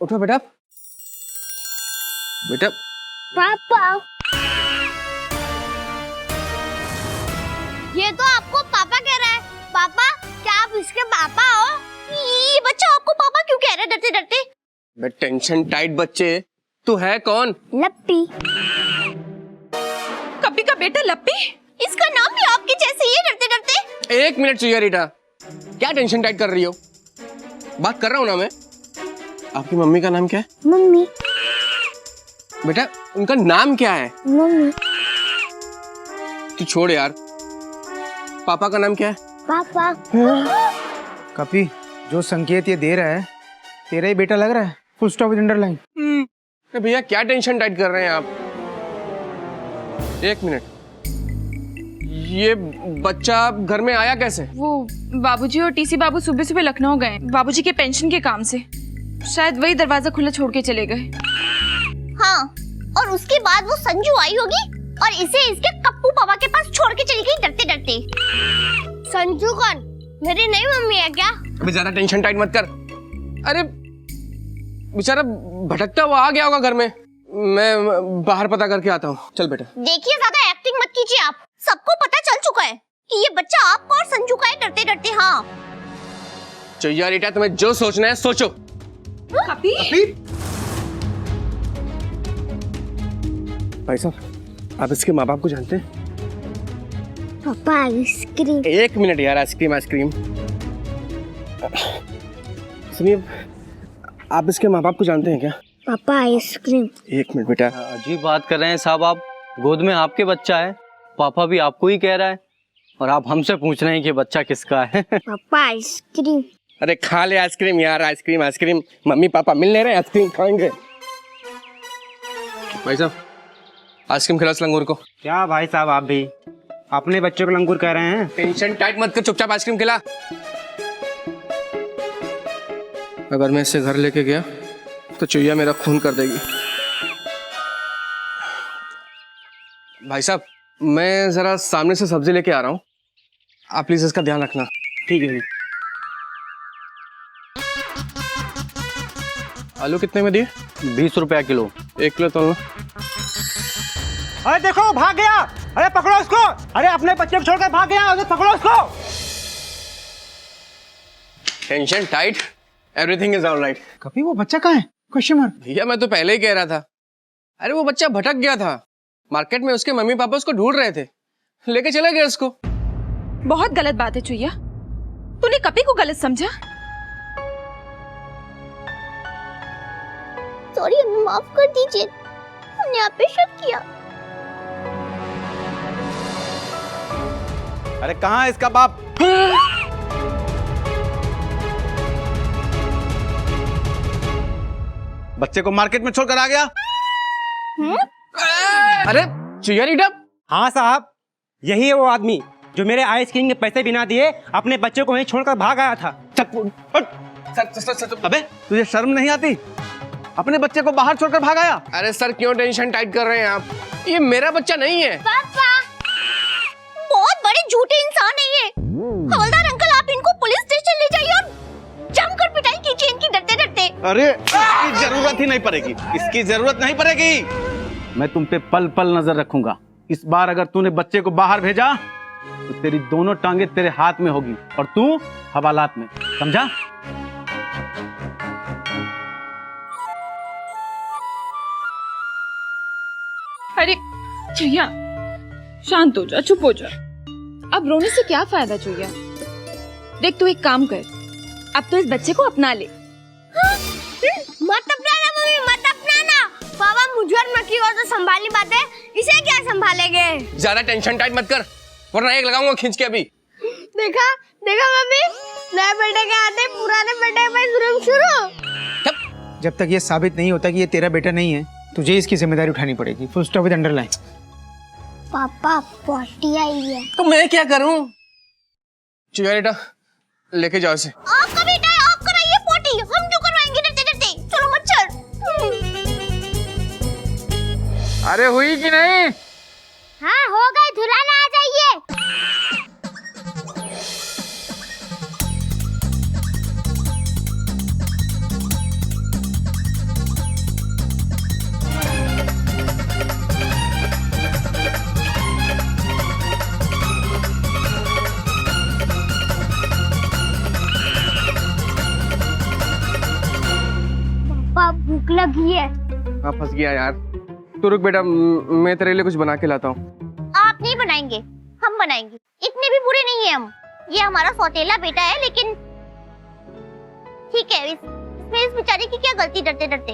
उठो बेटा। बेटा पापा, ये तो आपको पापा कह रहा है। पापा, क्या आप इसके पापा हो? ये बच्चा आपको पापा क्यों कह रहा है डरते डरते? बे टेंशन टाइट बच्चे, तू है कौन? लप्पी। कपी का बेटा लप्पी? इसका नाम भी आपके जैसे ही है, डरते डरते। एक मिनट चुईया रीटा, क्या टेंशन टाइट कर रही हो? बात कर रहा हूँ ना मैं। आपकी मम्मी का नाम क्या है? मम्मी। बेटा उनका नाम क्या है? मम्मी। तू छोड़ यार, पापा का नाम क्या है? पापा। कपी, जो संकेत ये दे रहा है तेरा ही बेटा लग रहा है। Full stop with underline. भैया क्या टेंशन टाइट कर रहे हैं आप? एक मिनट, ये बच्चा घर में आया कैसे? वो बाबूजी और टीसी बाबू सुबह सुबह लखनऊ गए बाबूजी के पेंशन के काम से। शायद वही दरवाजा खुला छोड़ के चले गए। हाँ, और उसके बाद वो संजू आई होगी और इसे इसके कप्पू पापा के पास छोड़ के चली गई डरते डरते। संजू कौन? मेरी नई मम्मी है क्या? अभी ज्यादा टेंशन टाइट मत कर। अरे बेचारा भटकता हुआ आ गया होगा घर में। मैं बाहर पता करके आता हूँ। चल बेटा। देखिए, ज्यादा एक्टिंग मत कीजिए आप। सबको पता चल चुका है कि ये बच्चा आपका और संजू का है डरते डरते। हाँ चुईया रीटा, तुम्हें जो सोचना है सोचो। कपी? भाई साहब, आप इसके माँ बाप को जानते हैं? पापा, आइसक्रीम। एक मिनट यार, आइसक्रीम आइसक्रीम। सुनिए, आप इसके माँ बाप को जानते हैं क्या? पापा, आइसक्रीम। एक मिनट बेटा। अजीब बात कर रहे हैं साहब आप। गोद में आपके बच्चा है, पापा भी आपको ही कह रहा है और आप हमसे पूछ रहे हैं कि बच्चा किसका है। पापा, आइसक्रीम। अरे खा ले आइसक्रीम यार, आइसक्रीम आइसक्रीम। मम्मी पापा मिल नहीं रहे, आइसक्रीम खाएंगे। भाई साहब, आइसक्रीम खिलाओ इस लंगूर को। क्या भाई साहब, आप भी अपने बच्चों को लंगूर कह रहे हैं? टेंशन टाइट मत कर, चुपचाप आइसक्रीम खिला। अगर मैं इसे घर लेके गया तो चुईया मेरा खून कर देगी। भाई साहब, मैं जरा सामने से सब्जी लेके आ रहा हूँ, आप प्लीज इसका ध्यान रखना। ठीक है। आलू कितने में दिए? 20 रुपया किलो। 1 किलो तोल लो। अरे देखो, भाग गया। अरे पकड़ो उसको। अरे अपने बच्चे को छोड़कर भाग गया, अरे पकड़ो उसको। Tension tight, everything is alright. कभी वो बच्चा कहाँ है? Question mark. भैया मैं तो पहले ही कह रहा था। अरे वो बच्चा भटक गया था मार्केट में, उसके मम्मी पापा उसको ढूंढ रहे थे, लेके चले गए उसको। बहुत गलत बात है चुईया, तूने कपी को गलत समझा। सॉरी, माफ कर दीजिए, हमने आप पे शक किया। अरे कहाँ है इसका बाप? बच्चे को मार्केट में छोड़कर आ गया। अरे चुईया रीटा। हाँ साहब, यही है वो आदमी जो मेरे आइसक्रीम के पैसे बिना दिए अपने बच्चे को वहीं छोड़कर भाग आया था। अबे तुझे शर्म नहीं आती? अपने बच्चे को बाहर छोड़कर भाग आया। अरे सर, क्यों टेंशन टाइट कर रहे हैं आप? ये मेरा बच्चा नहीं है। पापा, बहुत बड़े झूठे इंसान है ये। हवलदार अंकल, आप इनको पुलिस स्टेशन ले जाइए और जमकर पिटाई कीजिए इनकी डरते डरते। अरे इसकी जरूरत ही नहीं पड़ेगी, इसकी जरूरत नहीं पड़ेगी। मैं तुम पे पल पल नजर रखूंगा। इस बार अगर तूने बच्चे को बाहर भेजा तो तेरी दोनों टांगे तेरे हाथ में होगी और तू हवालात में, समझा? अरे चुईया, शांत हो जा, चुप हो जा। अब रोने से क्या फायदा चुईया। देख तू एक काम कर, अब तो इस बच्चे को अपना ले। मत अपनाना मम्मी, मत अपनाना। पापा, मुझे और मक्की को तो संभालनी बात है, इसे क्या संभालेंगे? ज्यादा टेंशन टाइट मत कर, वरना एक लगाऊंगा खींच के अभी। देखा देखा मम्मी, नए बेटे के आते पुराने बेटे पे जुर्म शुरू। जब तक ये साबित नहीं होता कि ये तेरा बेटा नहीं है, तुझे इसकी जिम्मेदारी उठानी पड़ेगी। Full stop with underline. पापा, पॉटी आई है। तो मैं क्या करूं? चुईया रीटा, लेके जाओ इसे। आपका बेटा है, आप कराइए पॉटी, हम क्यों करवाएंगे डरते डरते। चलो मच्छर। अरे हुई कि नहीं? हाँ हो गए, धुलाना आ जाइए। लगी है। हाँ फंस गया यार। तू रुक बेटा, मैं तेरे लिए कुछ बना के लाता हूँ। आप नहीं बनाएंगे, हम बनाएंगे। इतने भी बुरे नहीं है हम। ये हमारा सौतेला बेटा है, लेकिन ठीक है, इसमें इस बेचारे की क्या गलती डरते डरते।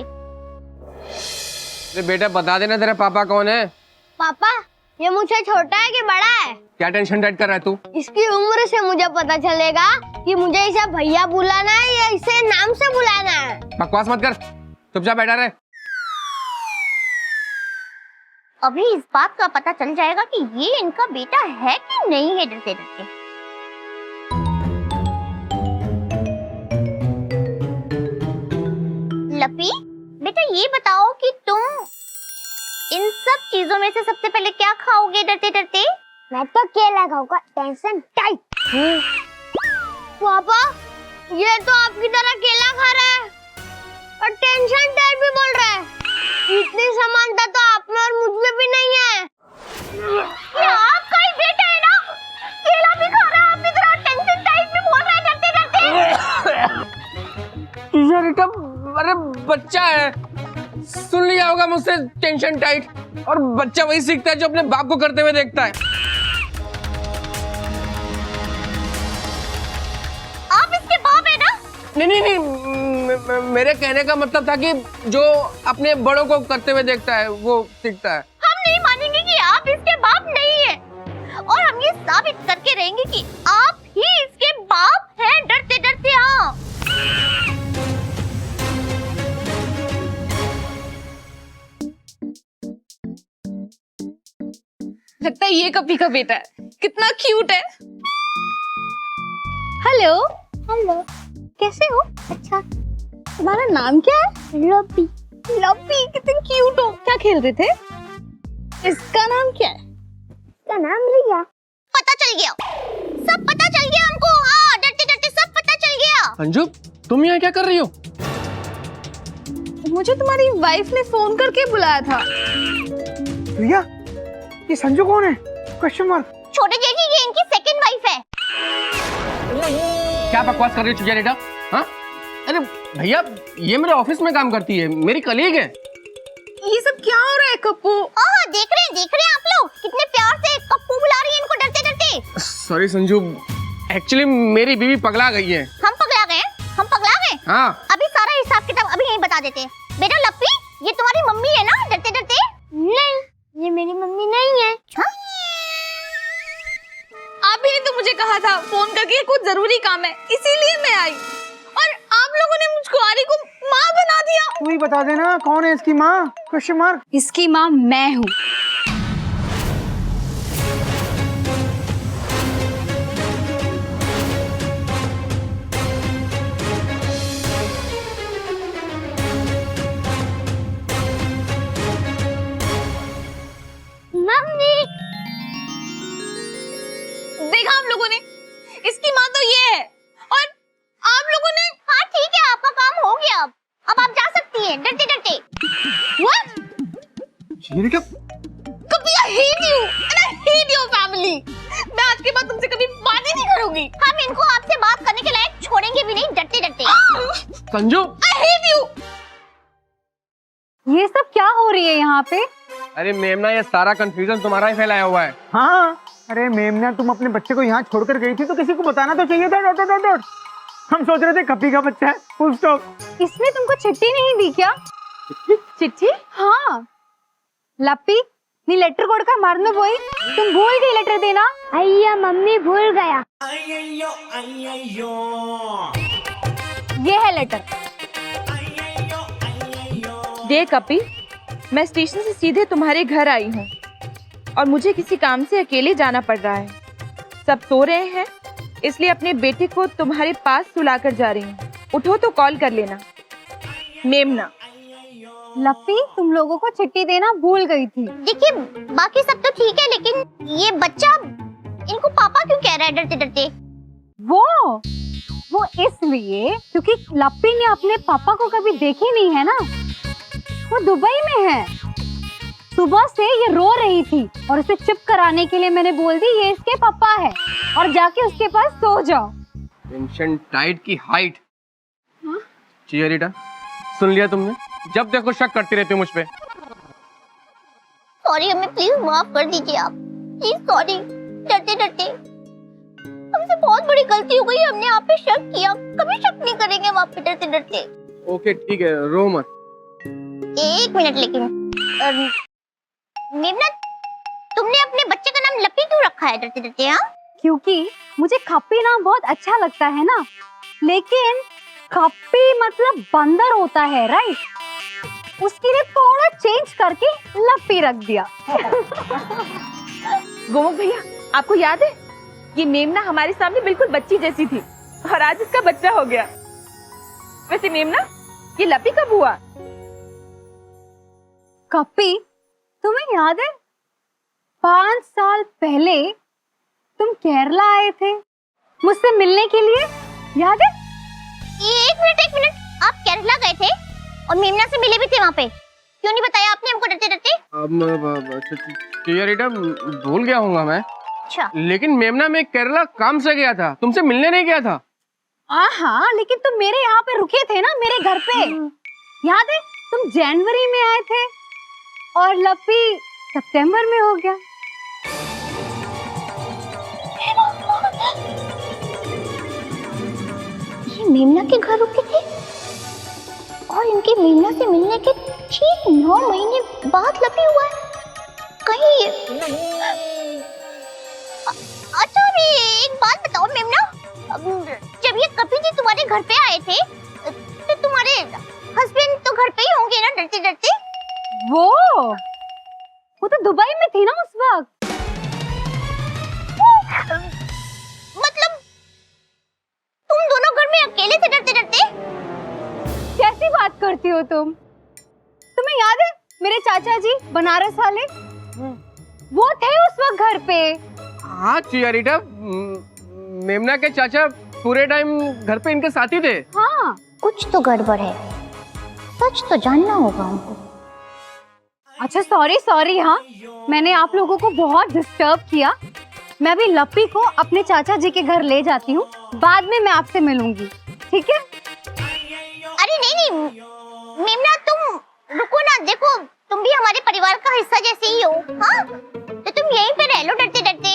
अरे बेटा बता देना तेरा पापा कौन है। पापा, ये मुझसे छोटा है कि बड़ा है? क्या टेंशन टाइट कर रहा है तू? इसकी उम्र से मुझे पता चलेगा कि मुझे इसे भैया बुलाना है या इसे नाम से बुलाना है। बकवास मत कर, चुपचाप बैठा रहे। अभी इस बात का पता चल जाएगा कि ये इनका बेटा है कि नहीं है डरते डरते। लपी, बेटा ये बताओ कि तुम इन सब चीजों में से सबसे पहले क्या खाओगे डरते डरते? मैं तो केला खाऊंगा, टेंशन टाइट। पापा, ये तो आपकी तरह केला खा रहा है और टेंशन टाइट भी बोल रहा है। इतनी समानता तो आप में और मुझ में भी नहीं है। ये आपका ही बेटा है ना? केला भी खा रहा है, आपकी तरह टेंशन टाइट भी बोल रहा है डरते डरते। यार बेटा, अरे बच्चा है, सुन लिया होगा मुझसे टेंशन टाइट। और बच्चा वही सीखता है जो अपने बाप को करते हुए देखता है। आप इसके बाप है ना? नहीं, मेरे कहने का मतलब था कि जो अपने बड़ों को करते हुए देखता है वो सीखता है। हम नहीं मानेंगे कि आप इसके बाप नहीं है, और हम ये साबित करके रहेंगे कि आप ही इसके बाप हैं डरते डरते। हाँ, लगता है ये कपी का बेटा है। कितना क्यूट है। हेलो हेलो, कैसे हो? अच्छा, तुम्हारा नाम क्या है? लपी। लपी, कितने क्यूट हो। क्या खेल रहे थे? इसका नाम क्या है? इसका नाम रिया। पता चल गया, सब पता चल गया हमको। हाँ, डरते डरते सब पता चल गया। अंजू, तुम यहाँ क्या कर रही हो? मुझे तुम्हारी वाइफ ने फोन करके बुलाया था। भैया, ये संजू कौन है? Question mark. छोटे जेठी, ये इनकी सेकंड वाइफ है। क्या बकवास कर रही हो बेटा? हाँ, अरे भैया, ये मेरे ऑफिस में काम करती है, मेरी कलीग है। ये सब क्या हो रहा है कप्पू? देख रहे हैं आप लोग, कितने प्यार से कप्पू बुला रही है इनको डरते डरते। सॉरी संजू, एक्चुअली मेरी बीवी पगला गई है। हम पगला गए? हम पगला गए? हाँ। अभी सारा हिसाब किताब अभी यहीं बता देते हैं। बेटा लप्पी, ये तुम्हारी मम्मी है ना डरते डरते? नहीं, ये मेरी मम्मी नहीं है। हाँ? आप ही ने तो मुझे कहा था फोन करके कुछ जरूरी काम है, इसीलिए मैं आई। और आप लोगों ने मुझको आरी को माँ बना दिया। तू ही बता देना कौन है इसकी माँ? Question mark. इसकी माँ मैं हूँ। मम्मी, देखा आप लोगों ने, इसकी माँ तो ये है। और आप लोगों ने। हाँ ठीक है, आपका काम हो गया। अब आप जा सकती हैं डरते डरते। What? ये क्या? कभी I hate you and I hate your family. मैं आज के बाद तुमसे कभी बात ही नहीं करूंगी। हम इनको आपसे बात करने के लायक छोड़ेंगे भी नहीं डरते डरते। Sanju, I hate you. ये सब क्या हो रही है यहाँ पे? अरे मेमना, ये सारा कंफ्यूजन तुम्हारा ही फैलाया हुआ है। हाँ, अरे मेमना, तुम अपने बच्चे को यहाँ छोड़कर गई थी तो किसी को बताना तो चाहिए था। Dot dot dot. हम सोच रहे थे कपी का बच्चा है, फुल स्टॉप। इसने तुमको चिट्ठी नहीं दी क्या? चिट्ठी? हाँ। लप्पी, नी लेटर कोड का मरनु बोई, तुम भूल गई लेटर देना। अय्या मम्मी, भूल गया। ये है लेटर। देख कपी, मैं स्टेशन से सीधे तुम्हारे घर आई हूँ और मुझे किसी काम से अकेले जाना पड़ रहा है। सब सो रहे हैं, इसलिए अपने बेटे को तुम्हारे पास सुलाकर जा रही हूँ। उठो तो कॉल कर लेना। मेमना। लप्पी, तुम लोगों को चिट्ठी देना भूल गई थी। देखिए, बाकी सब तो ठीक है, लेकिन ये बच्चा इनको पापा क्यों कह रहा है डरते डरते? वो इसलिए क्योंकि लप्पी ने अपने पापा को कभी देखे नहीं है ना। वो दुबई में है। सुबह से ये रो रही थी और उसे चुप कराने के लिए मैंने बोल दी ये इसके पापा है और जाके उसके पास सो जाओ। टेंशन टाइट की हाइट। चियरिटा, सुन लिया तुमने? जब देखो शक करती रहती हो मुझ पे। सॉरी, हमें प्लीज माफ कर दीजिए आप, प्लीज सॉरी। डरते डरते हमसे बहुत बड़ी गलती हो गई, हमने आप पे शक किया, कभी शक नहीं करेंगे हम आप पे डरते डरते। ओके ठीक है, रो मत। एक मिनट, लेकिन मेमना, तुमने अपने बच्चे का नाम लपी क्यों रखा है डरते डरते? हाँ, क्योंकि मुझे खप्पी नाम बहुत अच्छा लगता है ना, लेकिन खप्पी मतलब बंदर होता है, राइट? उसके लिए थोड़ा चेंज करके लपी रख दिया। गोमुख भैया, आपको याद है ये मेमना हमारे सामने बिल्कुल बच्ची जैसी थी और आज इसका बच्चा हो गया। वैसे मेमना, ये लपी कब हुआ? कप्पी, तुम्हें याद है 5 साल पहले तुम केरला आए थे मुझसे मिलने के लिए, याद है? एक मिनट, आप केरला गए थे और मेमना से मिले भी थे वहाँ पे, क्यों नहीं बताया आपने हमको डरते डरते? यार बेटा, भूल गया हूँगा मैं। अच्छा, लेकिन मेमना में केरला काम से गया था, तुमसे मिलने नहीं गया था। हाँ, लेकिन तुम मेरे यहाँ पे रुके थे ना, मेरे घर पे। याद है तुम जनवरी में आए थे और लपी सितंबर में हो गया। ये मेमना के घर रुके थे और इनके मेमना से मिलने के ठीक 9 महीने बाद लपी हुआ है कहीं ये। अच्छा, अभी एक बात बताओ मेमना, जब ये कपी जी तुम्हारे घर पे आए थे तो तुम्हारे हस्बैंड तो घर पे ही होंगे ना डरते डरते? वो तो दुबई में थी ना उस वक्त। मतलब तुम दोनों घर में अकेले थे डरते डरते? कैसी बात करती हो तुम? तुम्हें याद है मेरे चाचा जी बनारस वाले, वो थे उस वक्त घर पे। हाँ चियारिटा, मेमना के चाचा पूरे टाइम घर पे इनके साथ ही थे। हाँ, कुछ तो गड़बड़ है, सच तो जानना होगा हमको। अच्छा सॉरी, हाँ मैंने आप लोगों को बहुत डिस्टर्ब किया। मैं भी लप्पी को अपने चाचा जी के घर ले जाती हूँ, बाद में मैं आपसे मिलूंगी, ठीक है? अरे नहीं, मेमना तुम रुको ना, देखो तुम भी हमारे परिवार का हिस्सा जैसे ही हो। हाँ, तो तुम यहीं पे रह लो डरते डरते।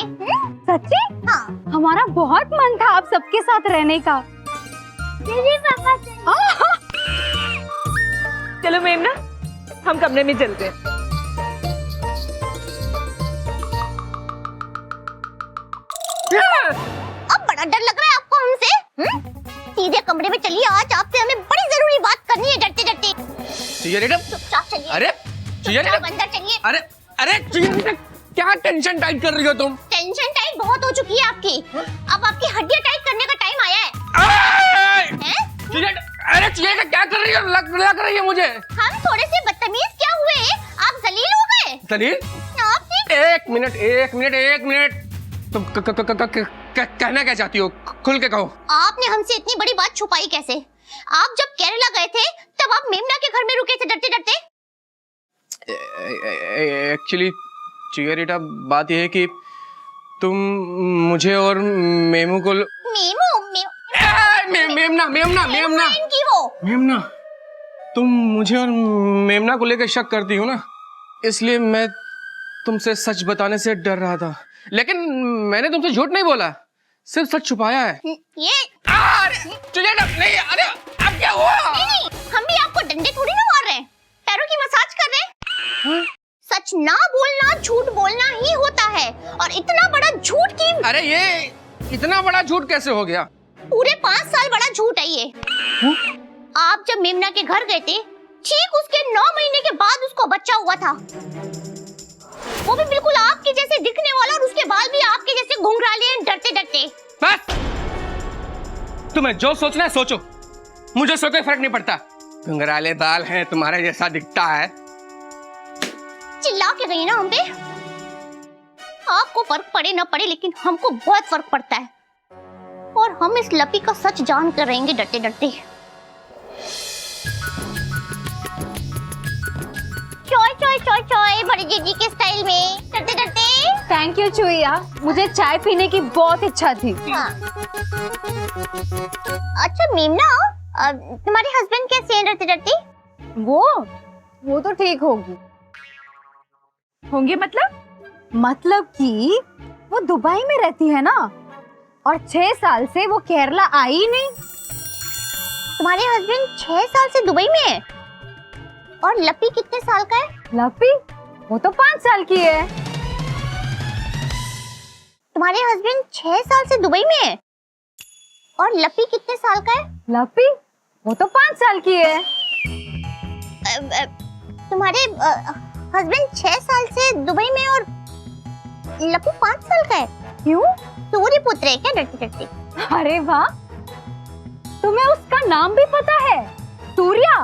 सच्ची? हाँ, हमारा बहुत मन था आप सबके साथ रहने का। दीदी पापा चलो मेमना, हम कमरे में चलते हैं। अब बड़ा डर लग रहा है आपको हमसे? सीधे कमरे में चलिए, आज आपसे हमें बड़ी जरूरी बात करनी है डरते डरते। चियारिटा, चुपचाप चलिए। अरे चियारिटा, अंदर चलिए। अरे चियारिटा, क्या टेंशन टाइट कर रही हो तुम? टेंशन टाइट बहुत हो चुकी है आपकी, अब आपकी हड्डियां टाइट करने का टाइम आया है। अरे चियारिटा, क्या कर रही हो? लग रही है मुझे। हम थोड़े से बदतमीज क्या हुए? आप जलील हो गए। दलील? आपने एक मिनट, तुम कहना क्या चाहती हो? खुल के कहो। आपने हमसे इतनी बड़ी बात छुपाई कैसे? आप जब केरला गए थे तब आप मेमना के घर में रुके थे डरते डरते? एक्चुअली चियारिटा, बात यह है कि तुम मुझे और मेमू को मेमना, तुम मुझे और मेमना को लेकर शक करती हो ना, इसलिए मैं तुमसे सच बताने से डर रहा था, लेकिन मैंने तुमसे झूठ नहीं बोला, सिर्फ सच छुपाया है। ये नहीं, अरे अब क्या हुआ? नहीं, हम भी आपको डंडे थोड़ी ना मार रहे हैं, पैरों की मसाज कर रहे हैं। सच ना बोलना झूठ बोलना ही होता है, और इतना बड़ा झूठ की। अरे ये इतना बड़ा झूठ कैसे हो गया? पूरे 5 साल बड़ा झूठ है ये। आप जब मेमना के घर गए थे, ठीक उसके 9 महीने के बाद उसको बच्चा हुआ था, वो भी बिल्कुल आपके जैसे दिखने वाला, और उसके बाल भी आपके जैसे घुंघराले हैं डरते डरते। बस, तुम्हें जो सोचना है सोचो, मुझे सोच कोई फर्क नहीं पड़ता। घुंघराले बाल हैं, तुम्हारे जैसा दिखता है। चिल्ला के गई ना हम पे। आपको फर्क पड़े ना पड़े, लेकिन हमको बहुत फर्क पड़ता है, और हम इस लपी का सच जान कर रहेंगे डरते डरते। चॉय चॉय चॉय चॉय बड़ी जीजी के स्टाइल में डरते डरते। थैंक यू चुईया, मुझे चाय पीने की बहुत इच्छा थी। हाँ। अच्छा मेमना, तुम्हारे हस्बैंड कैसे हैं डरते डरते? वो तो ठीक होगी। होंगे मतलब कि वो दुबई में रहती है ना, और 6 साल से वो केरला आई ही नहीं। तुम्हारे हस्बैंड 6 साल से दुबई में है? और लपी कितने साल का है? लपी वो तो 5 साल की है। तुम्हारे हस्बैंड 6 साल से दुबई में है? और लपी कितने साल का है? लपी वो तो 5 साल की है। तुम्हारे हस्बैंड 6 साल से दुबई में और लपू 5 साल का है? क्यों? सूर्य पुत्र है क्या डरते डरते? अरे वाह, तुम्हें उसका नाम भी पता है? सूर्या।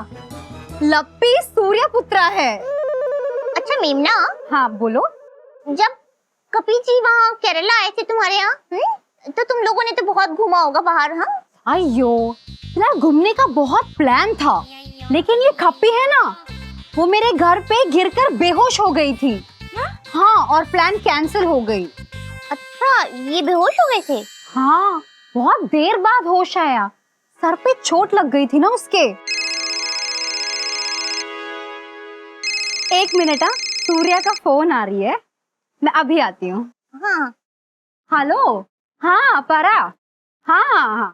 लप्पी सूर्य पुत्रा है। अच्छा मेमना, हाँ बोलो। जब कपी जी वहाँ केरला आए थे तुम्हारे यहाँ, तो तुम लोगों ने तो बहुत घूमा होगा बाहर। हाँ अयो, यार घूमने का बहुत प्लान था, लेकिन ये खप्पी है ना, वो मेरे घर पे गिरकर बेहोश हो गई थी। हाँ, और प्लान कैंसिल हो गई। अच्छा, ये बेहोश हो गए थे? हाँ, बहुत देर बाद होश आया, सर पे चोट लग गई थी ना उसके। एक मिनट, सूर्या का फोन आ रही है, मैं अभी आती हूँ। हाँ। हेलो, हाँ परा, हाँ हाँ।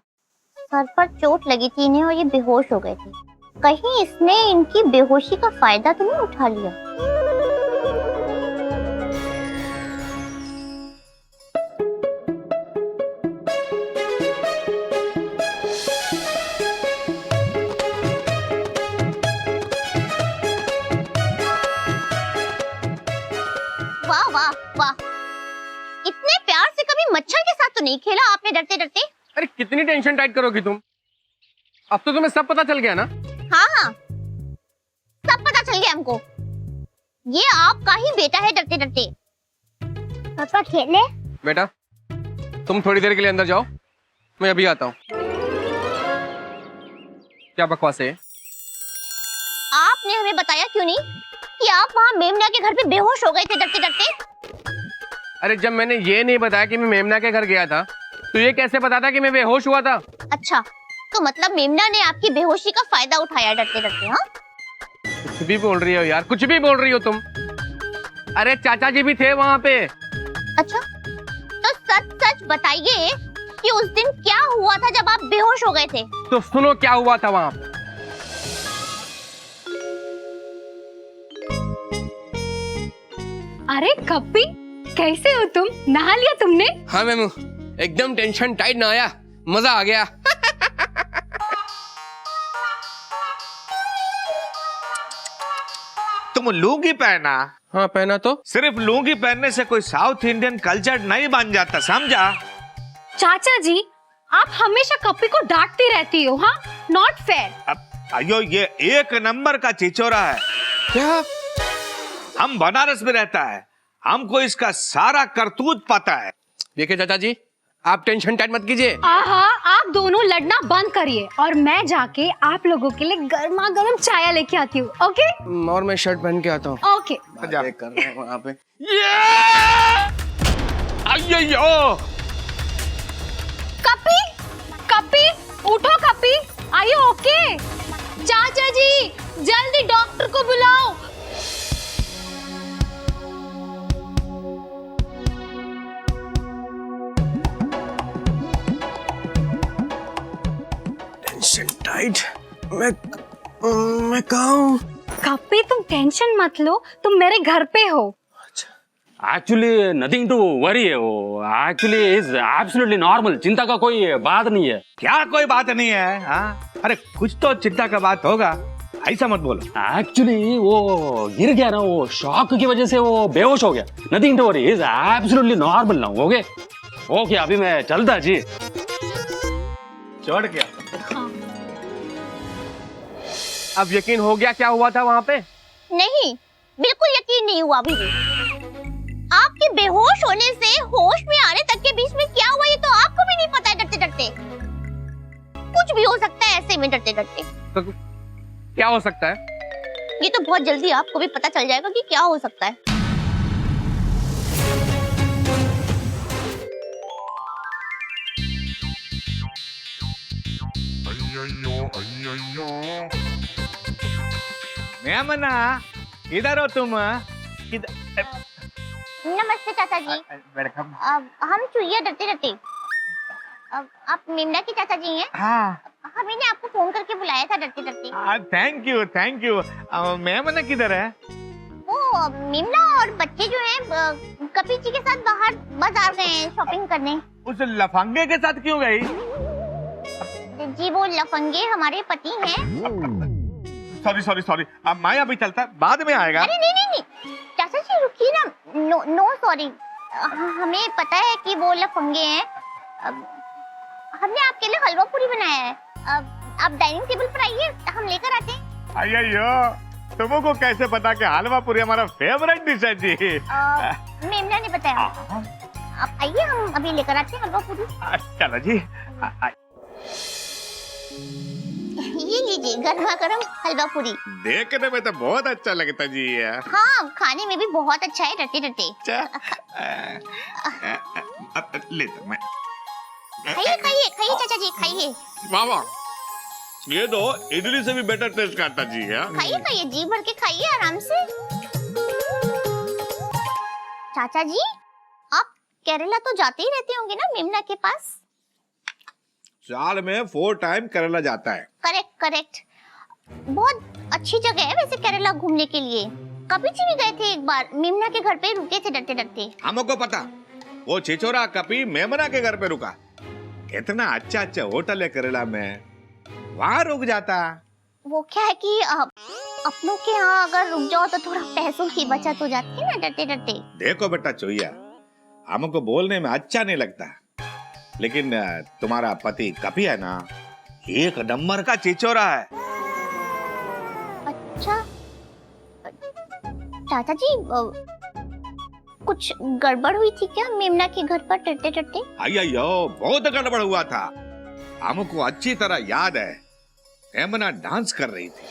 सर पर चोट लगी थी इन्हें और ये बेहोश हो गए थे। कहीं इसने इनकी बेहोशी का फायदा तो नहीं उठा लिया? वाह वाह वाह, इतने प्यार से कभी मच्छर के साथ तो नहीं खेला आपने डरते डरते। अरे कितनी टेंशन टाइट करोगी तुम? अब तो तुम्हें सब पता चल गया ना? हाँ हाँ, सब पता चल गया हमको। ये आपका ही बेटा है डरते डरते। पापा खेले? बेटा तुम थोड़ी देर के लिए अंदर जाओ, मैं अभी आता हूँ। क्या बकवास है? आपने हमें बताया क्यों नहीं कि आप वहाँ मेमना के घर पे बेहोश हो गए थे डरते डरते? अरे जब मैंने ये नहीं बताया कि मैं मेमना के घर गया था, तो ये कैसे पता था कि मैं बेहोश हुआ था? अच्छा, तो मतलब मेमना ने आपकी बेहोशी का फायदा उठाया डरते डरते? हाँ, कुछ भी बोल रही हो यार, कुछ भी बोल रही हो तुम। अरे चाचा जी भी थे वहाँ पे। अच्छा, तो सच सच बताइए कि उस दिन क्या हुआ था जब आप बेहोश हो गए थे? तो सुनो क्या हुआ था वहाँ पे। अरे कप्पी, कैसे हो तुम? नहा लिया तुमने? हाँ मैमू, एकदम टेंशन टाइट ना आया, मजा आ गया। तुम लुंगी पहना? हाँ पहना तो। सिर्फ लुंगी पहनने से कोई साउथ इंडियन कल्चर नहीं बन जाता, समझा? चाचा जी, आप हमेशा कप्पी को डांटती रहती हो। हाँ, नॉट फेयर। अयो, ये एक नंबर का चिचोरा है। क्या? हम बनारस में रहता है, हमको इसका सारा करतूत पता है। देखिए चाचा जी, आप टेंशन टाइट मत कीजिए। आहा, आप दोनों लड़ना बंद करिए और मैं जाके आप लोगों के लिए गर्मा गर्म चाय लेके आती हूँ। ओके? और मैं शर्ट पहन के आता हूँ। ओके। बातें कर रहे हैं वहाँ पे। अयो, कप्पी, कप्पी, उठो कप्पी, आर यू ओके? चाचा जी, जल्दी डॉक्टर को बुलाओ। Tension tight. मैं कहाँ हूँ? कप्पी, तुम टेंशन मत लो, तुम मेरे घर पे हो। एक्चुअली नथिंग टू वरी है, वो एक्चुअली इज एब्सोल्युटली नॉर्मल। चिंता का कोई बात नहीं है। क्या कोई बात नहीं है? हाँ, अरे कुछ तो चिंता का बात होगा, ऐसा मत बोलो। एक्चुअली वो गिर गया ना, वो शॉक की वजह से वो बेहोश हो गया। Nothing to worry, is absolutely normal now. Okay okay, अभी मैं चलता जी। छोड़ गया। अब यकीन हो गया क्या हुआ था वहाँ पे? नहीं, बिल्कुल यकीन नहीं हुआ अभी भी। आपके बेहोश होने से होश में आने तक के बीच में क्या हुआ ये तो आपको भी नहीं पता है डरते डरते। कुछ भी हो सकता है ऐसे में डरते डरते। तो क्या हो सकता है? ये तो बहुत जल्दी आपको भी पता चल जाएगा कि क्या हो सकता है। मेमना इधर हो तुम नमस्ते चाचा जी। वेलकम। हम चुईया डरते डरते। आप मेमना के चाचा जी हैं? हाँ हमें ने आपको फोन करके बुलाया था डरते डरते। थैंक यू मेमना किधर है? वो मेमना और बच्चे जो हैं कपिल जी के साथ बाहर बाजार गए हैं शॉपिंग करने। उस लफंगे के साथ क्यों गई? जी वो लफंगे हमारे पति हैं। सॉरी अब मैं अभी चलता, बाद में आएगा। अरे नहीं चाचा जी रुकिए ना। No sorry. हमें पता है कि वो लफंगे हैं। हमने आपके लिए हलवा पूरी बनाया है। आप डाइनिंग टेबल पर आइए, हम लेकर आते हैं। अयो तुमको कैसे पता कि हलवा पूरी हमारा फेवरेट डिश है जी? मेमना ने बताया। आप आइए, हम अभी लेकर आते हैं हलवा पूरी। चलो जी। ये लीजिए गर्मा गर्म हलवा पूरी। देखने में तो बहुत अच्छा लगता जी ये। हाँ खाने में भी बहुत अच्छा है डरते डरते। लेता मैं। खाइए चाचा जी खाइए। वाह ये तो इडली से भी बेटर टेस्ट करता जी है। खाइए जी भर के खाइए आराम से। चाचा जी आप केरला तो जाते ही रहते होंगे ना मेमना के पास? साल में 4 टाइम केरला जाता है। करेक्ट। बहुत अच्छी जगह है वैसे केरला घूमने के लिए। कपिल जी भी गए थे एक बार, मेमना के घर पे रुके थे डरते डरते। हमको पता, वो छिछोरा कपी मेमना के घर पे रुका। इतना अच्छा होटल है केरला में, वहाँ रुक जाता। वो क्या है कि अपनों के यहाँ अगर रुक जाओ तो थोड़ा पैसों की बचत हो जाती है ना डरते डरते। देखो बेटा चोइया, हमको बोलने में अच्छा नहीं लगता, लेकिन तुम्हारा पति कपी है ना, एक नंबर का चिचोरा है। अच्छा चाचा जी कुछ गड़बड़ हुई थी क्या मेमना के घर पर डरते डरते? अयो बहुत गड़बड़ हुआ था। हमको अच्छी तरह याद है, मेमना डांस कर रही थी।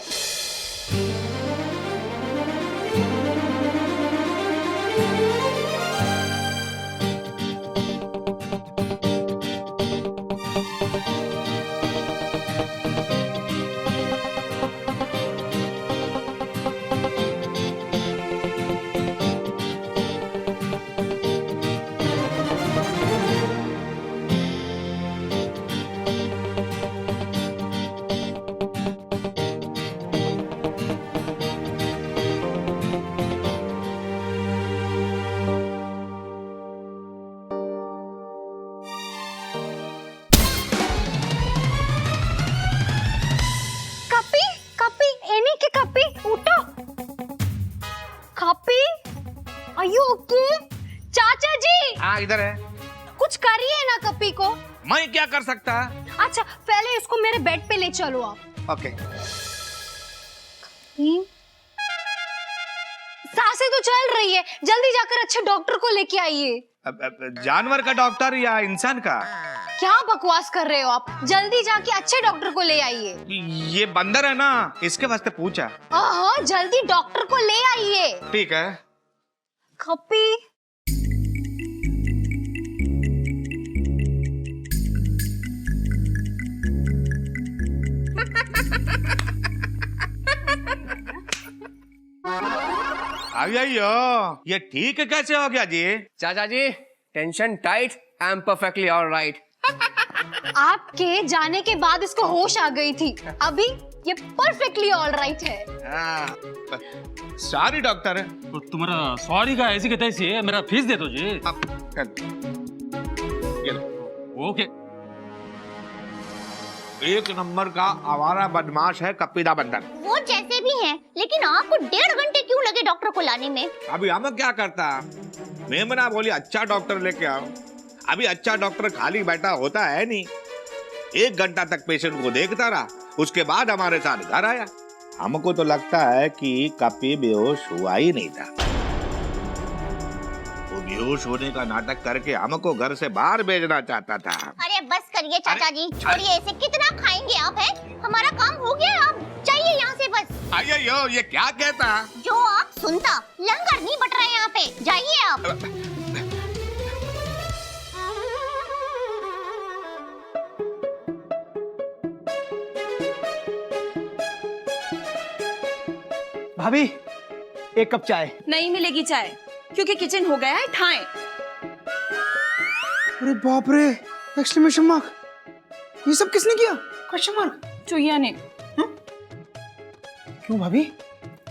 चाचा जी हाँ इधर है। कुछ करिए ना कपी को। मैं क्या कर सकता? अच्छा पहले इसको मेरे बेड पे ले चलो आप। ओके। सांसें तो चल रही है, जल्दी जाकर अच्छे डॉक्टर को लेके आइए। जानवर का डॉक्टर या इंसान का? क्या बकवास कर रहे हो आप, जल्दी जाके अच्छे डॉक्टर को ले आइए। ये बंदर है ना, इसके वास्ते पूछा। जल्दी डॉक्टर को ले आइए। ठीक है। कपी अयो ये ठीक कैसे हो गया जी? चाचा जी tension tight, I am perfectly alright. आपके जाने के बाद इसको होश आ गई थी, अभी ये परफेक्टली ऑलराइट है। Sorry doctor. तो तुम्हारा सॉरी का ऐसी कहते है, मेरा फीस दे दो जी। ओके। एक नंबर का आवारा बदमाश है कपीदा बंदर। वो जैसे भी हैं, लेकिन आपको 1.5 घंटे क्यों लगे डॉक्टर को लाने में? अभी हम क्या करता, मेमना बोली अच्छा डॉक्टर लेके आओ। अभी अच्छा डॉक्टर खाली बैठा होता है नहीं, 1 घंटा तक पेशेंट को देखता रहा, उसके बाद हमारे साथ घर आया। हमको तो लगता है कि कपी बेहोश हुआ ही नहीं था। वो बेहोश होने का नाटक करके हमको घर से बाहर भेजना चाहता था। अरे बस करिए चाचा जी, छोड़िए इसे, कितना खाएंगे आप हैं? हमारा काम हो गया, आप चाहिए यहाँ से बस। अयो ये क्या कहता? जो आप सुनता, लंगर नहीं बट रहे यहाँ पे, जाइए आप। भाभी, एक कप चाय। नहीं मिलेगी चाय, क्योंकि किचन हो गया है ठाए। अरे बाप रे, एक्सक्लेमेशन मार्क। ये सब किसने किया? Question mark. चुईया ने। क्यों भाभी,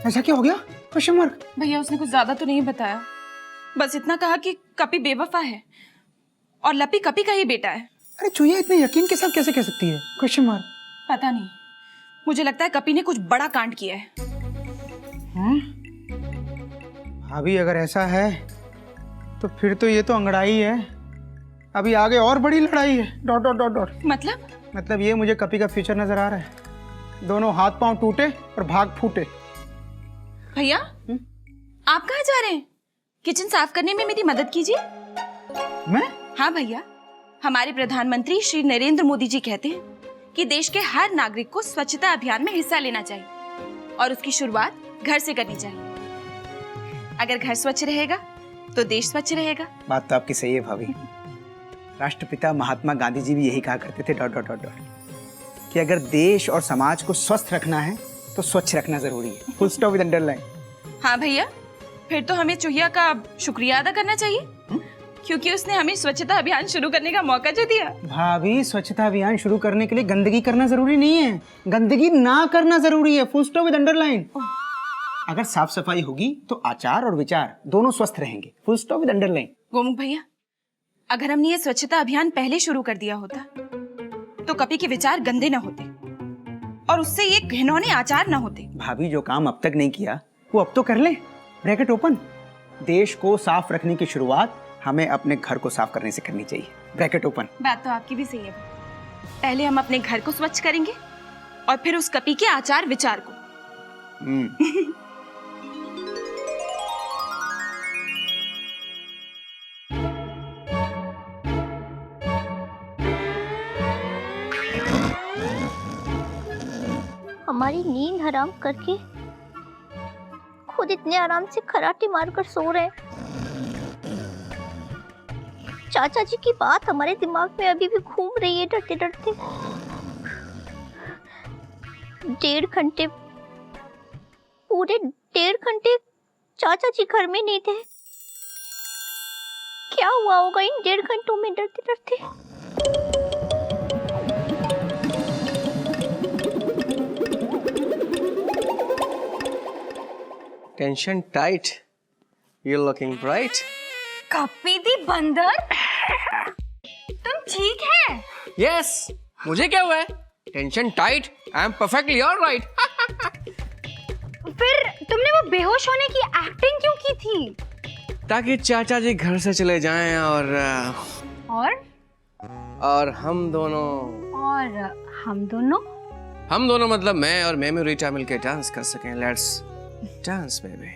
ऐसा क्या हो गया? Question mark. भैया उसने कुछ ज्यादा तो नहीं बताया, बस इतना कहा कि कपी बेवफा है और लपी कपी का ही बेटा है। अरे चुईया इतने यकीन के साथ कैसे कह सकती है? Question mark. पता नहीं, मुझे लगता है कपी ने कुछ बड़ा कांड किया है। भाभी अगर ऐसा है तो फिर तो ये तो अंगड़ाई है। अभी आगे और बड़ी लड़ाई है। Dot dot dot dot. मतलब ये मुझे कपी का फ्यूचर नजर आ रहा है। दोनों हाथ पांव टूटे और भाग फूटे। भैया आप कहाँ जा रहे हैं? किचन साफ करने में मेरी मदद कीजिए। मैं? हाँ भैया, हमारे प्रधानमंत्री श्री नरेंद्र मोदी जी कहते हैं कि देश के हर नागरिक को स्वच्छता अभियान में हिस्सा लेना चाहिए और उसकी शुरुआत घर से करनी चाहिए। अगर घर स्वच्छ रहेगा तो देश स्वच्छ रहेगा। बात तो आपकी सही है भाभी। राष्ट्रपिता महात्मा गांधी जी भी यही कहा करते थे डॉट डॉट डॉट डॉट कि अगर देश और समाज को स्वस्थ रखना है तो स्वच्छ रखना जरूरी है। Full stop with underline. हाँ भैया, फिर तो हमें चुहिया का शुक्रिया अदा करना चाहिए, क्योंकि उसने हमें स्वच्छता अभियान शुरू करने का मौका जो दिया। भाभी स्वच्छता अभियान शुरू करने के लिए गंदगी करना जरूरी नहीं है, गंदगी ना करना जरूरी है। Full stop with underline. अगर साफ सफाई होगी तो आचार और विचार दोनों स्वस्थ रहेंगे। Full stop with underline. Gomukh भैया, अगर हमने ये स्वच्छता अभियान पहले शुरू कर दिया होता तो कपी के विचार गंदे न होते और उससे ये घिनौने आचार न होते। भाभी जो काम अब तक नहीं किया वो अब तो कर ले। Bracket open. देश को साफ रखने की शुरुआत हमें अपने घर को साफ करने से करनी चाहिए। Bracket open. बात तो आपकी भी सही है। पहले हम अपने घर को स्वच्छ करेंगे और फिर उस कपी के आचार विचार को। हमारी नींद हराम करके खुद इतने आराम से खराटे मारकर सो रहे हैं। चाचा जी की बात हमारे दिमाग में अभी भी घूम रही है डरते डरते। 1.5 घंटे, पूरे 1.5 घंटे चाचा जी घर में नहीं थे। क्या हुआ होगा इन 1.5 घंटों में डरते डरते? Tension tight, you looking bright. कपी दी बंदर, तुम ठीक है? यस, मुझे क्या हुआ है? Tension tight, I am perfectly alright. फिर तुमने वो बेहोश होने की एक्टिंग क्यों की थी? ताकि चाचा जी घर से चले जाएं और हम दोनों मतलब मैं और मेमू रीटा मिलके डांस कर सकें। Let's dance baby.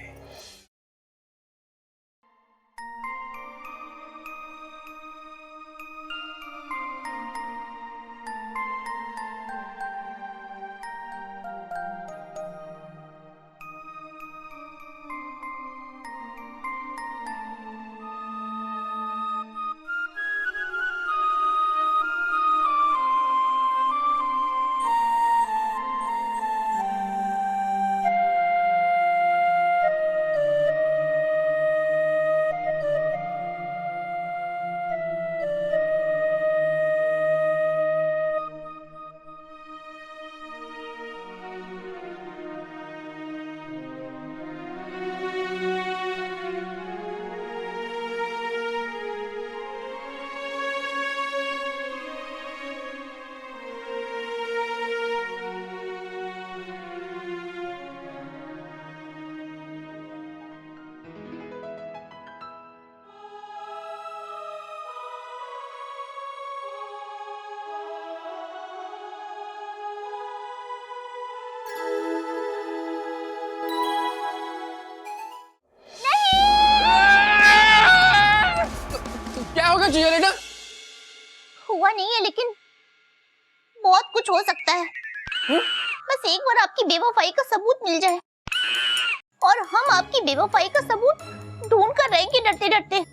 हुआ नहीं है, लेकिन बहुत कुछ हो सकता है। बस एक बार आपकी बेवफाई का सबूत मिल जाए और हम आपकी बेवफाई का सबूत ढूंढ कर रहेंगे डरते डरते।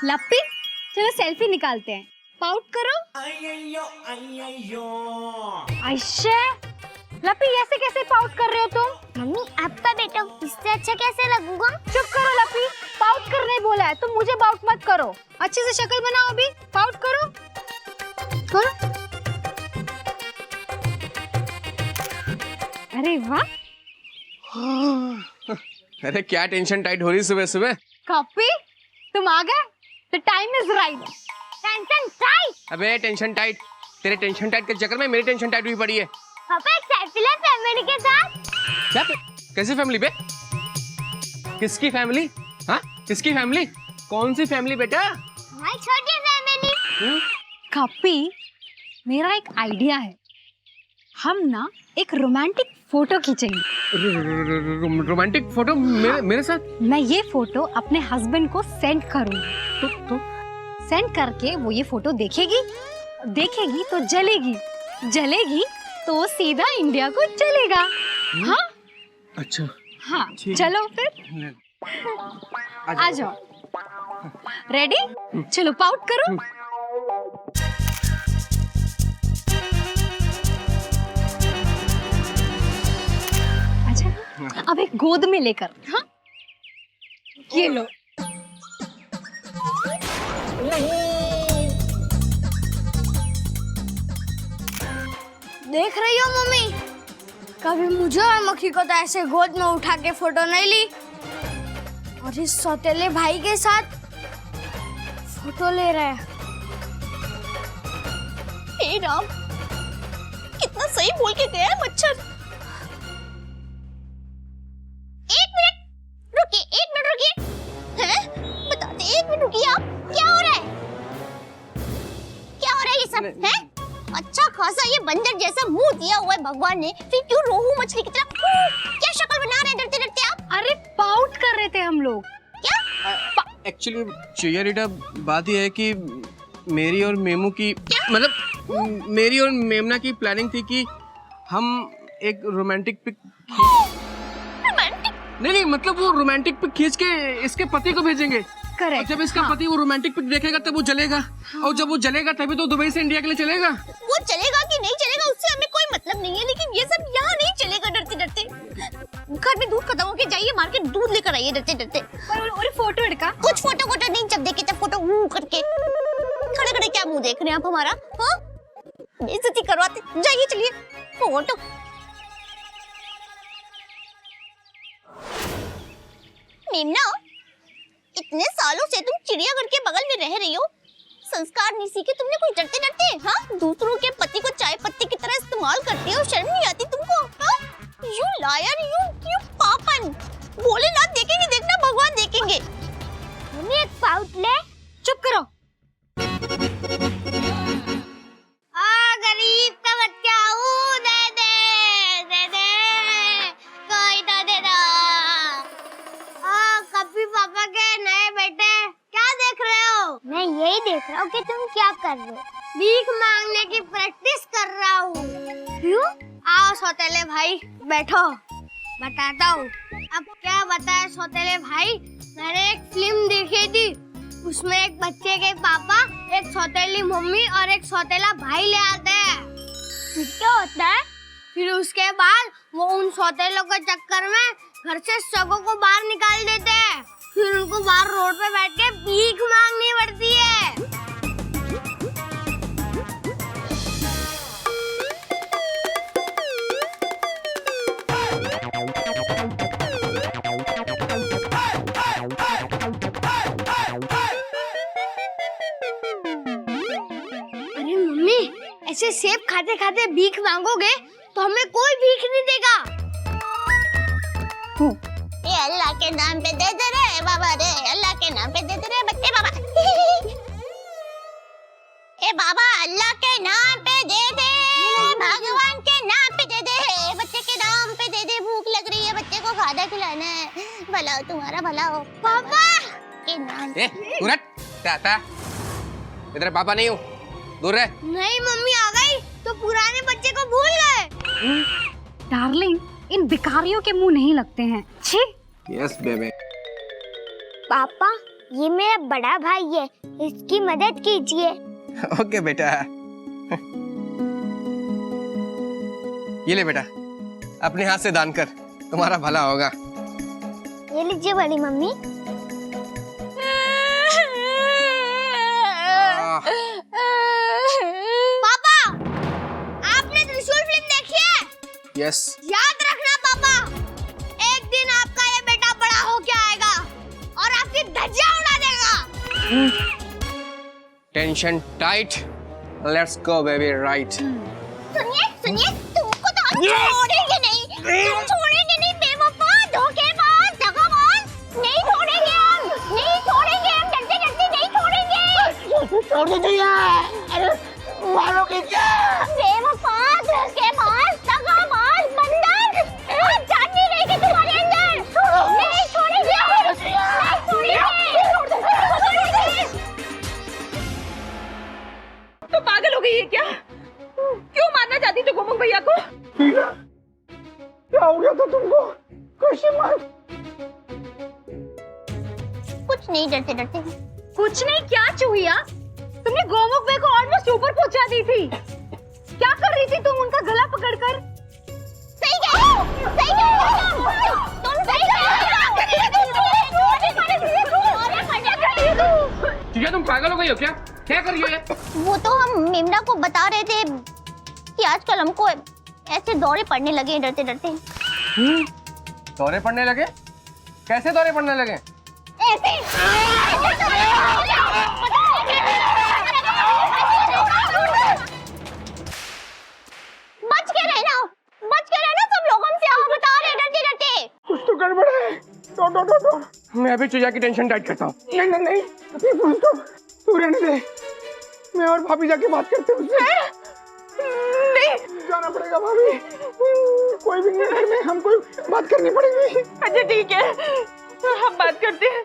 लप्पी चलो सेल्फी निकालते हैं, पाउट करो। आयशा, लप्पी ऐसे कैसे पाउट कर रहे हो तुम? मम्मी आपका बेटा इससे अच्छा कैसे लगूंगा? चुप करो लप्पी, पाउट करने बोला है, तुम मुझे पाउट मत करो। अच्छे से शक्ल बनाओ, अभी पाउट करो। करो। अरे वाह। अरे क्या टेंशन टाइट हो रही सुबह सुबह? कॉपी तुम आ गए, the time is right. Tension tight. अबे टेंशन टाइट, तेरे टेंशन टाइट के चक्कर में मेरी टेंशन टाइट हुई पड़ी है। पापा एक सेल्फी ले फैमिली के साथ। क्या? कैसी फैमिली बे? किसकी फैमिली? हाँ, किसकी फैमिली? कौन सी फैमिली बेटा? हमारी छोटी फैमिली। कॉपी, मेरा एक आइडिया है, हम ना एक रोमांटिक फोटो खींचेंगे। रोमांटिक फोटो मेरे साथ? मैं ये फोटो अपने हस्बैंड को सेंड करूंगी। तो सेंड करके वो ये फोटो देखेगी तो जलेगी, जलेगी तो सीधा इंडिया को चलेगा। हाँ अच्छा हाँ, ठीक। चलो फिर आ जाओ। रेडी? चलो पाउट करो। अच्छा, अब एक गोद में लेकर, हाँ ये लो। देख रही हो मम्मी, कभी मुझे और मक्खी को तो ऐसे गोद में उठा के फोटो नहीं ली, और इस सौतेले भाई के साथ फोटो ले रहे हैं। हे राम, कितना सही बोल के गया है मच्छर। एक मिनट रुकिए, हैं? बताते, एक मिनट रुकिए आप, क्या हो रहा है? क्या हो रहा है ये सब, हैं? अच्छा खासा ये बंदर जैसा मुंह दिया हुआ है भगवान ने, फिर क्यों रोहू मछली की तरह क्या शक्ल बना रहे हैं डरते डरते आप? अरे पाउट कर रहे थे हम लोग। क्या? एक्चुअली चियरिटा बात यह है कि मेरी और मेमू की, मतलब मेरी और मेमना की प्लानिंग थी कि हम एक रोमांटिक पिक नहीं, मतलब वो रोमांटिक पिक खींच के इसके पति को भेजेंगे। और करेक्ट। जब इसका पति वो रोमांटिक पिक देखेगा तब वो जलेगा, और जब वो जलेगा तभी तो दुबई से इंडिया के लिए चलेगा। वो चलेगा कि नहीं चलेगा उससे हमें कोई मतलब नहीं है, लेकिन ये सब यहाँ नहीं चलेगा डरते डरते। घर में दूध खत्म होके जाइए मार्केट दूध लेकर आइए डरते डरते। और फोटो लड़का, कुछ फोटो वोटो नहीं, जब देखे तब फोटो करके खड़े खड़े क्या मुंह देख रहे हैं आप हमारा? हाँ, बेइज्जती करवाते, जाइए चलिए फोटो। मेमना, इतने सालों से तुम चिड़ियाघर के बगल में रह रही हो, संस्कार नहीं सीखे तुमने कुछ डरते डरते? हाँ, दूसरों के पति को चाय पत्ती की तरह इस्तेमाल करती हो, शर्म नहीं आती तुमको? हाँ, यू लायर, यू पापन, भोलेनाथ देखेंगे, देखना भगवान देखेंगे। मम्मी एक पाउट ले। चुप करो। गरीब का बच्चा दे दे कोई तो दे दो। कभी पापा के नए बेटे, क्या देख रहे हो? मैं यही देख रहा हूँ कि तुम क्या कर रहे हो। भीख मांगने की प्रैक्टिस कर रहा हूँ। क्यों? आओ सौतेले भाई बैठो, बताता हूँ। अब क्या बताए सौतेले भाई, मैंने एक फिल्म देखी थी, उसमें एक बच्चे के पापा एक सौतेली मम्मी और एक सौतेला भाई ले आते हैं। फिर क्या होता है? फिर उसके बाद वो उन सौतेलों के चक्कर में घर से सबों को बाहर निकाल देते हैं, फिर उनको बाहर रोड पे बैठ के भीख मांगनी पड़ती है। अरे मम्मी, ऐसे सेब खाते खाते भीख मांगोगे तो हमें कोई भीख नहीं देगा। ये अल्लाह के नाम पे दे दे रे बाबा रे, अल्लाह के नाम पे दे दे रे बच्चे बाबा। ए बाबा अल्लाह के नाम पे दे दे, भगवान के नाम पे दे दे, बच्चे के नाम पे दे दे, भूख लग रही है, बच्चे को खाना खिलाना है, भला हो तुम्हारा भला हो। पापा के नाम ए, ताता, इधर पापा नहीं हूँ, दूर रह। नहीं, मम्मी आ गई तो पुराने बच्चे को भूल गए। डार्लिंग, इन भिखारियों के मुंह नहीं लगते हैं। छी। यस बेबे। पापा ये मेरा बड़ा भाई है, इसकी मदद कीजिए। ओके बेटा। ये ले बेटा, अपने हाथ से दान कर, तुम्हारा भला होगा। ये लीजिए बड़ी मम्मी। पापा, आपने त्रिशूल फिल्म देखी है? यस। याद रखना पापा, एक दिन आपका ये बेटा बड़ा होके आएगा और आपकी धज्जियां उड़ा देगा। Tension tight, let's go baby, right. सुनिए सुनिए, तुमको तो हम छोड़ेंगे नहीं, हम छोड़ेंगे नहीं बेवफा, धोखेबाज, दगाबाज, नहीं छोड़ेंगे हम, नहीं छोड़ेंगे हम, डरते डरते नहीं छोड़ेंगे। छोड़ दीजिए यार, अरे मारोगे क्या? बेवफा, धोखेबाज, दगाबाज, बंदर, जान नहीं रहेगी तुम्हारे अंदर, नहीं छोड़ेंगे, नहीं छोड़ेंगे। तो पागल हो गई है क्या? क्यों मारना चाहती तू गोमुख भैया को? क्या हो गया था तुमको? कैसे मार? कुछ नहीं, डरते डरते। कुछ नहीं क्या चूहिया? तुमने गोमुख भाई को ऑलमोस्ट ऊपर पहुंचा दी थी। क्या कर रही थी तुम उनका गला पकड़कर? सही कह रहे हो, सही कह रहे हो, तुम सही कह रहे हो। क्या तुम पागल हो गई हो क्या? क्या कर रही हो ये? वो तो हम मेमना को बता रहे थे कि आजकल हमको ऐसे दौरे पड़ने लगे हैं डरते डरते। दौरे पड़ने लगे? कैसे दौरे पड़ने लगे? ऐसे बच के रहना, बच के रहना सब लोग, हमसे आओ बता रहे डरते डरते। कुछ तो गड़बड़ है। दो। मैं अभी चुजा की टेंशन टाइट करता हूँ। नहीं, तू रहने दे, मैं और भाभी जाके बात करते हैं उससे। नहीं जाना पड़ेगा भाभी, कोई भी नहीं घर में, हमको बात करनी पड़ेगी। अच्छा ठीक है, हम बात करते हैं।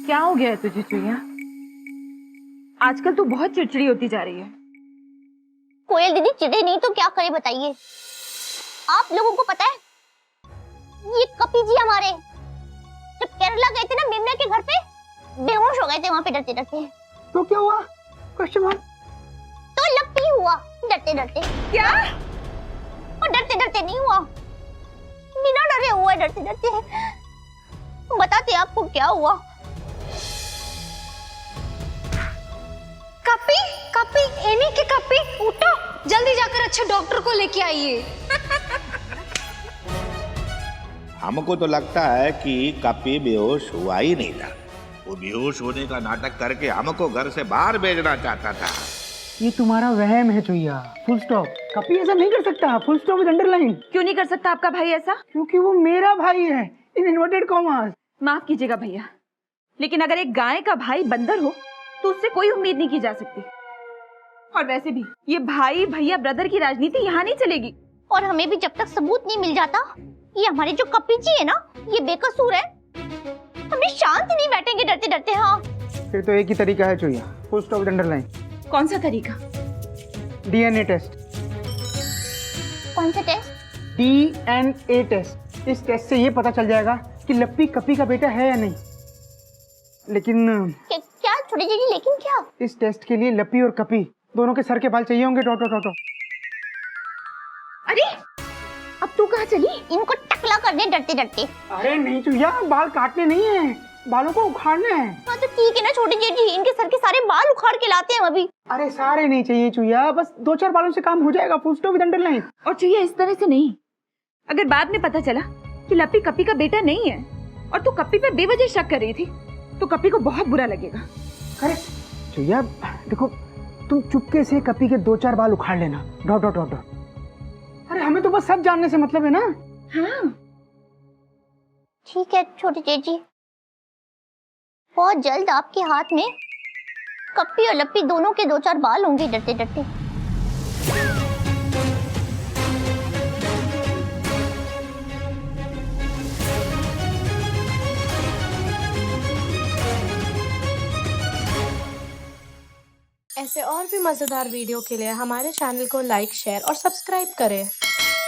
क्या हो गया है तुझे चुईया? आजकल तू बहुत चिड़चिड़ी होती जा रही है। कोयल दीदी चिढ़े नहीं तो क्या करे बताइए? आप लोगों को पता है, ये कपी जी हमारे जब केरला गए थे ना मेमना के घर पे, बेहोश हो गए थे वहाँ पे डरते डरते। तो क्या हुआ? Question mark. तो लपी हुआ डरते डरते। क्या? और डरते डरते नहीं हुआ, बिना डरे हुआ डरते डरते। बताते आपको क्या हुआ। कपी कपी एनी के कपी, उठो जल्दी जाकर अच्छे डॉक्टर को लेके आइए। हमको तो लगता है कि कपी बेहोश हुआ ही नहीं था। वो बेहोश होने का नाटक करके हमको घर से बाहर भेजना चाहता था। ये तुम्हारा वहम है चुईया, फुल स्टॉप। कपी ऐसा नहीं कर सकता, फुल स्टॉप विद अंडरलाइन। क्यों नहीं कर सकता आपका भाई ऐसा? क्योंकि वो मेरा भाई है, इन इन्वर्टेड कॉमास। माफ कीजिएगा भैया, लेकिन अगर एक गाय का भाई बंदर हो तो उससे कोई उम्मीद नहीं की जा सकती। और वैसे भी ये भाई भैया ब्रदर की राजनीति यहाँ नहीं चलेगी। और हमें भी जब तक सबूत नहीं मिल जाता, ये हमारे जो कपी जी है ना, ये बेकसूर है, हमें शांत नहीं बैठेंगे डरते डरते। हाँ फिर तो एक ही तरीका है चुईया, फुल स्टॉप विद अंडरलाइन। कौन सा तरीका? DNA test. कौन सा टेस्ट? DNA test. इस टेस्ट से ये पता चल जाएगा कि लप्पी कपी का बेटा है या नहीं। लेकिन क्या छोटे जी, लेकिन क्या? इस टेस्ट के लिए लप्पी और कपी दोनों के सर के बाल चाहिए होंगे। डॉटो। अरे अब तू कहाँ चली? इनको टकला कर दे डरते डरते। अरे नहीं चुईया, बाल काटने नहीं है, बालों को उखाड़ना है। हाँ तो ठीक है ना छोटे जी, इनके सर के सारे बाल उखाड़ के लाते हैं हम अभी। अरे सारे नहीं चाहिए चुईया, बस 2-4 बालों से काम हो जाएगा। Full stop with underline. और चुईया इस तरह से नहीं। अगर बाद में पता चला कि लप्पी कपी का बेटा नहीं है और तू कपी पे बेवजह शक कर रही थी, तो कपी को बहुत बुरा लगेगा। करेक्ट चुईया, देखो तुम चुपके से कपी के 2-4 बाल उखाड़ लेना। डॉट। अरे हमें तो बस सब जानने से मतलब है ना। हाँ ठीक है छोटे जी, बहुत जल्द आपके हाथ में कप्पी और लप्पी दोनों के 2-4 बाल होंगे डरते डरते। ऐसे और भी मज़ेदार वीडियो के लिए हमारे चैनल को लाइक, शेयर और सब्सक्राइब करें।